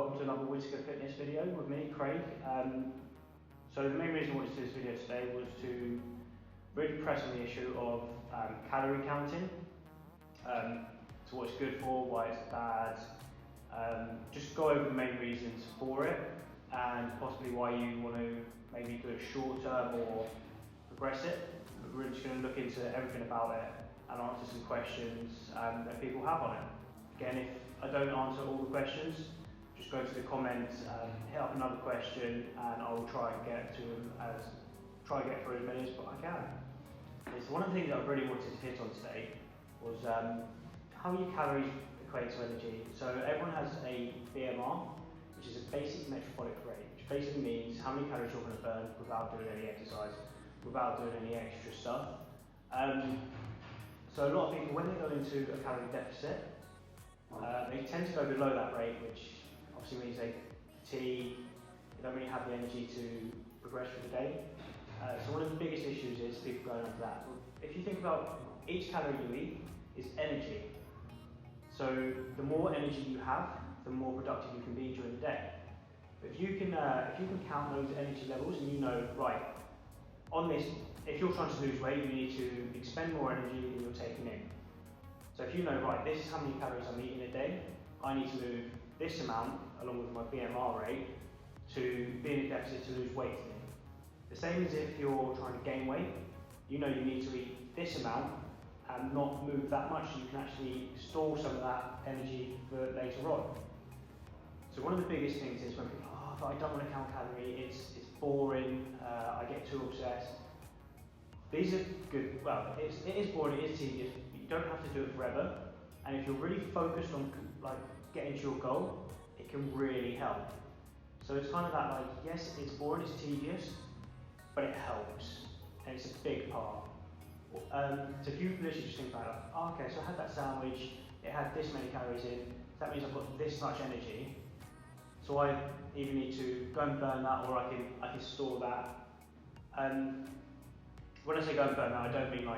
welcome to another Whittaker fitness video with me, Craig. So the main reason I wanted to do this video today was to really press on the issue of calorie counting. So what it's good for, why it's bad, just go over the main reasons for it and possibly why you want to maybe do it short term or progress it. But we're just going to look into everything about it and answer some questions that people have on it. Again, if I don't answer all the questions, just go to the comments, hit up another question, and I will try and get to them through as many as I can. So one of the things that I really wanted to hit on today was how your calories equate to energy. So everyone has a BMR, which is a basic metabolic rate, which basically means how many calories you're going to burn without doing any exercise, without doing any extra stuff. So a lot of people, when they go into a calorie deficit, they tend to go below that rate, which obviously means they fatigue, they don't really have the energy to progress through the day. So one of the biggest issues is people going under that. If you think about each calorie you eat is energy. So the more energy you have, the more productive you can be during the day. But if you can count those energy levels and you know, right, on this, if you're trying to lose weight, you need to expend more energy than you're taking in. So if you know, right, this is how many calories I'm eating a day, I need to move this amount along with my BMR rate to be in a deficit to lose weight. The same as if you're trying to gain weight, you know you need to eat this amount and not move that much so you can actually store some of that energy for later on. So one of the biggest things is when people, but I don't want to count calories, it's boring, I get too obsessed. These are good, well, it is boring, it is tedious, but you don't have to do it forever. And if you're really focused on getting to your goal, it can really help. So it's kind of that yes, it's boring, it's tedious, but it helps, and it's a big part. So if you literally just think about okay, so I had that sandwich, it had this many calories in, that means I've got this much energy, so I either need to go and burn that or I can store that. When I say go and burn that, I don't mean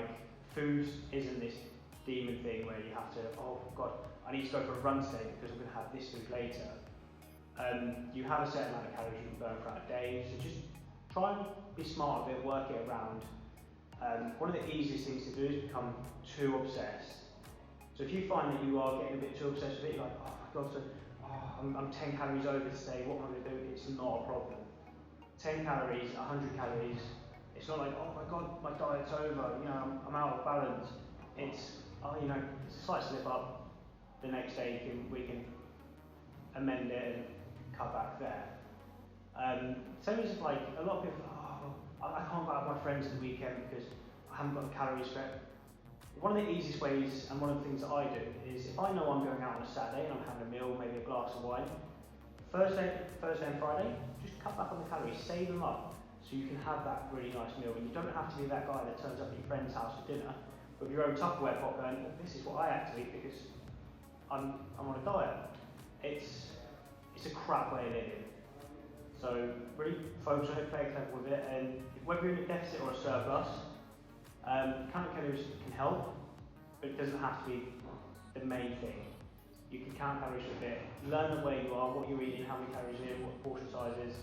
food isn't this demon thing where you have to, oh God, I need to go for a run today because I'm going to have this food later. You have a certain amount of calories you can burn throughout a day, so just try and be smart with it, work it around. One of the easiest things to do is become too obsessed. So if you find that you are getting a bit too obsessed with it, you're like, oh my God, I'm 10 calories over today, what am I going to do? It's not a problem. 10 calories, 100 calories, it's not like, oh my God, my diet's over, I'm out of balance. It's, it's a slight slip up. The next day we can amend it and cut back there. Same as a lot of people, I can't go out with my friends at the weekend because I haven't got the calories for it. One of the easiest ways, and one of the things that I do, is if I know I'm going out on a Saturday and I'm having a meal, maybe a glass of wine, Thursday and Friday, just cut back on the calories, save them up, so you can have that really nice meal. And you don't have to be that guy that turns up at your friend's house for dinner with your own Tupperware pot going, this is what I have to eat because I'm on a diet. It's a crap way of living. So really focus on it, play clever with it, and whether you're in a deficit or a surplus, counting calories can help, but it doesn't have to be the main thing. You can count calories for a bit, learn where you are, what you're eating, how many calories you're in, what the portion size is,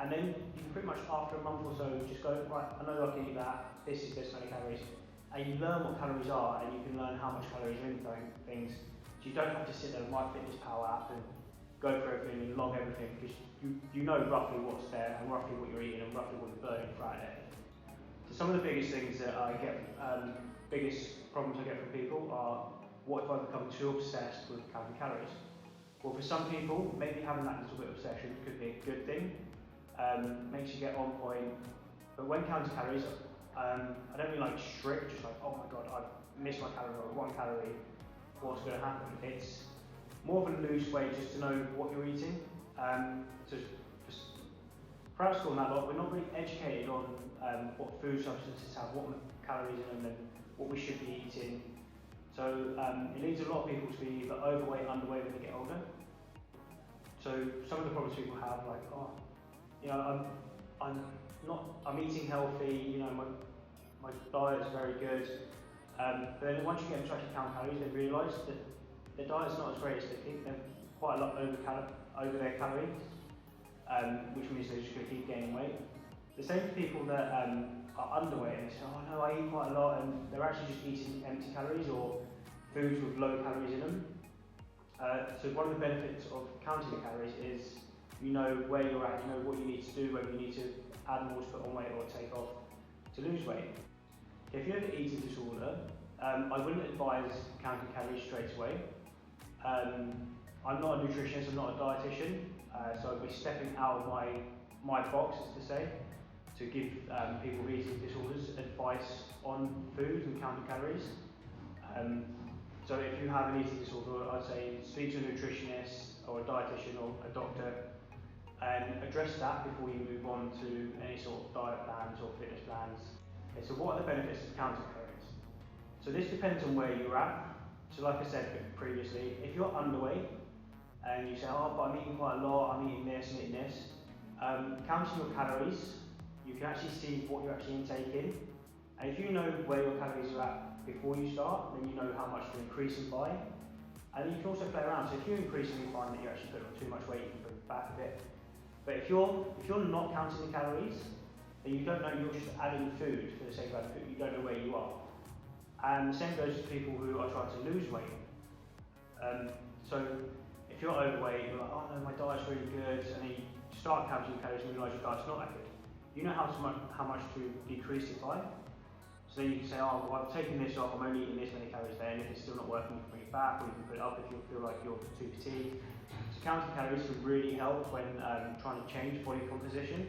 and then you can pretty much after a month or so just go, right, I know I can eat that, this is this many calories, and you learn what calories are, and you can learn how much calories are in things, so you don't have to sit there with MyFitnessPal app and go for everything and log everything, because you know roughly what's there and roughly what you're eating and roughly what you're burning throughout the day. So some of the biggest things that I get, biggest problems I get from people are, what if I become too obsessed with counting calories? Well, for some people, maybe having that little bit of obsession could be a good thing, makes you get on point. But when counting calories, I don't mean strict, just oh my God, I've missed my calorie or 1 calorie, what's going to happen? It's more of a loose way just to know what you're eating. So just perhaps on that lot, we're not really educated on what food substances have, what calories in them, and what we should be eating. So it leads a lot of people to be either overweight, underweight when they get older. So some of the problems people have, I'm eating healthy, my diet's very good. But then once you get them to actually count calories, they realise that their diet's not as great as they think. They're quite a lot over their calories, which means they're just going to keep gaining weight. The same for people that are underweight and they say, oh no, I eat quite a lot, and they're actually just eating empty calories or foods with low calories in them. So one of the benefits of counting the calories is you know where you're at, you know what you need to do, whether you need to add more to put on weight or take off to lose weight. If you have an eating disorder, I wouldn't advise counting calories straight away. I'm not a nutritionist, I'm not a dietitian, so I'd be stepping out of my box, as to say, to give people with eating disorders advice on food and counting calories. So if you have an eating disorder, I'd say speak to a nutritionist or a dietitian or a doctor and address that before you move on to any sort of diet plans or fitness plans. Okay, so what are the benefits of counting calories? So this depends on where you're at. So like I said previously, if you're underweight and you say, oh, but I'm eating quite a lot, I'm eating this, counting your calories, you can actually see what you're actually intaking. And if you know where your calories are at before you start, then you know how much to increase them by. And you can also play around. So if you increasingly find that you're actually putting on too much weight, you can bring it back a bit. But if you're not counting the calories, then you don't know, you're just adding food for the sake of adding food, you don't know where you are. And the same goes to people who are trying to lose weight. So if you're overweight, you're like, oh no, my diet's really good, and then you start counting calories and realise your diet's not that good. You know how much to decrease it by. So then you can say, oh, well, I've taken this off, I'm only eating this many calories there, and if it's still not working, you can bring it back, or you can put it up if you feel like you're too fatigued. So counting calories can really help when trying to change body composition.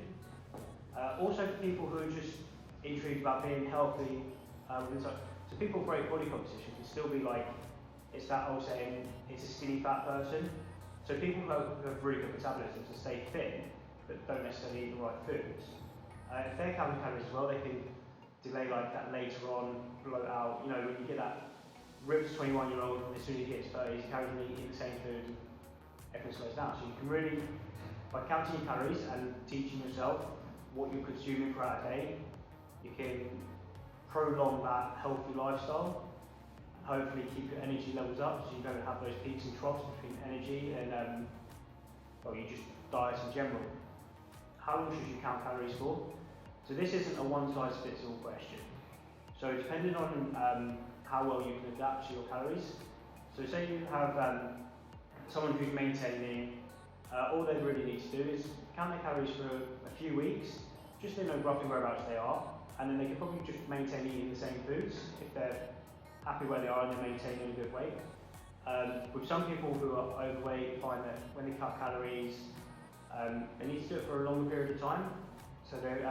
Also for people who are just intrigued about being healthy, so people with great body composition can still be like, it's that old saying, it's a skinny fat person. So people who have really good metabolism to stay fit, but don't necessarily eat the right foods, if they're counting calories as well, they can delay like that later on, bloat out. You know, when you get that ripped 21-year-old, as soon as he hits 30, he's currently eating the same food, everything slows down. So you can really, by counting your calories and teaching yourself what you're consuming throughout a day, you can prolong that healthy lifestyle, hopefully keep your energy levels up so you don't have those peaks and troughs between energy and you just diet in general. How long should you count calories for? So this isn't a one-size-fits-all question. So depending on how well you can adapt to your calories. So say you have someone who's maintaining, all they really need to do is count their calories for a few weeks, just so they know roughly whereabouts they are, and then they can probably just maintain eating the same foods if they're happy where they are and they're maintaining a good weight. With some people who are overweight, find that when they cut calories, they need to do it for a longer period of time. So they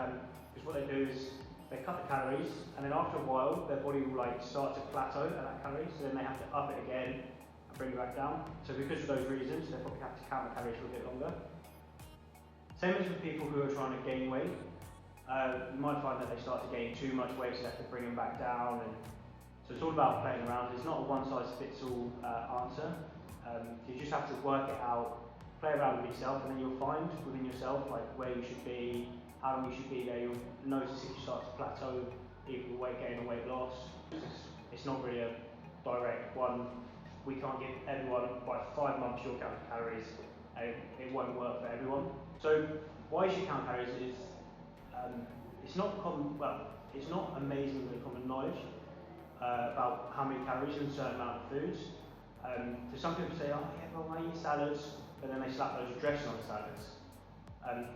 because what they do is they cut the calories, and then after a while their body will like start to plateau at that calorie, so then they have to up it again and bring it back down. So because of those reasons, they probably have to count the calories for a bit longer. Same as with people who are trying to gain weight. You might find that they start to gain too much weight, so they have to bring them back down. And so it's all about playing around. It's not a one-size-fits-all answer. You just have to work it out, play around with yourself, and then you'll find within yourself like where you should be, how long you should be there. You'll notice if you start to plateau, either with weight gain or weight loss. It's not really a direct one. We can't give everyone by 5 months you'll count calories. It won't work for everyone. So why you should count calories is it's not common. Well, it's not amazingly common knowledge about how many calories in a certain amount of foods. So some people say, oh yeah, well I eat salads, but then they slap loads of dressing on the salads.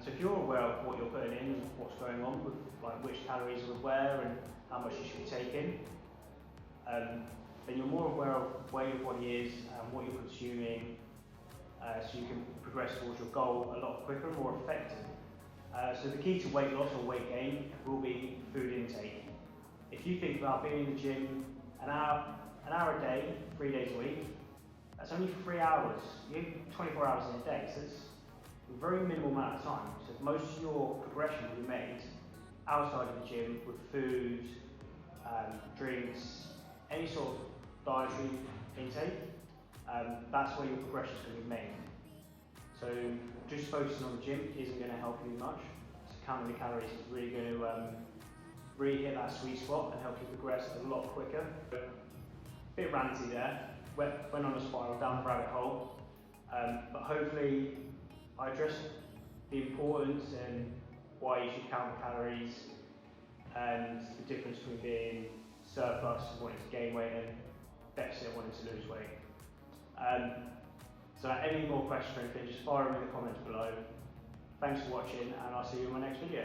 So if you're aware of what you're putting in and what's going on with like which calories are where and how much you should be taking, then you're more aware of where your body is and what you're consuming, so you can progress towards your goal a lot quicker and more effective. So the key to weight loss or weight gain will be food intake. If you think about being in the gym an hour a day, 3 days a week, that's only 3 hours. You have 24 hours in a day, so it's a very minimal amount of time. So most of your progression will be made outside of the gym with food, drinks, any sort of dietary intake. That's where your progression is going to be made. So just focusing on the gym isn't going to help you much. So counting the calories is really going to really hit that sweet spot and help you progress a lot quicker. Bit ranty there, went on a spiral down the rabbit hole. But hopefully I addressed the importance and why you should count calories and the difference between being surplus, wanting to gain weight, and deficit, wanting to lose weight. So any more questions or anything, just fire them in the comments below. Thanks for watching, and I'll see you in my next video.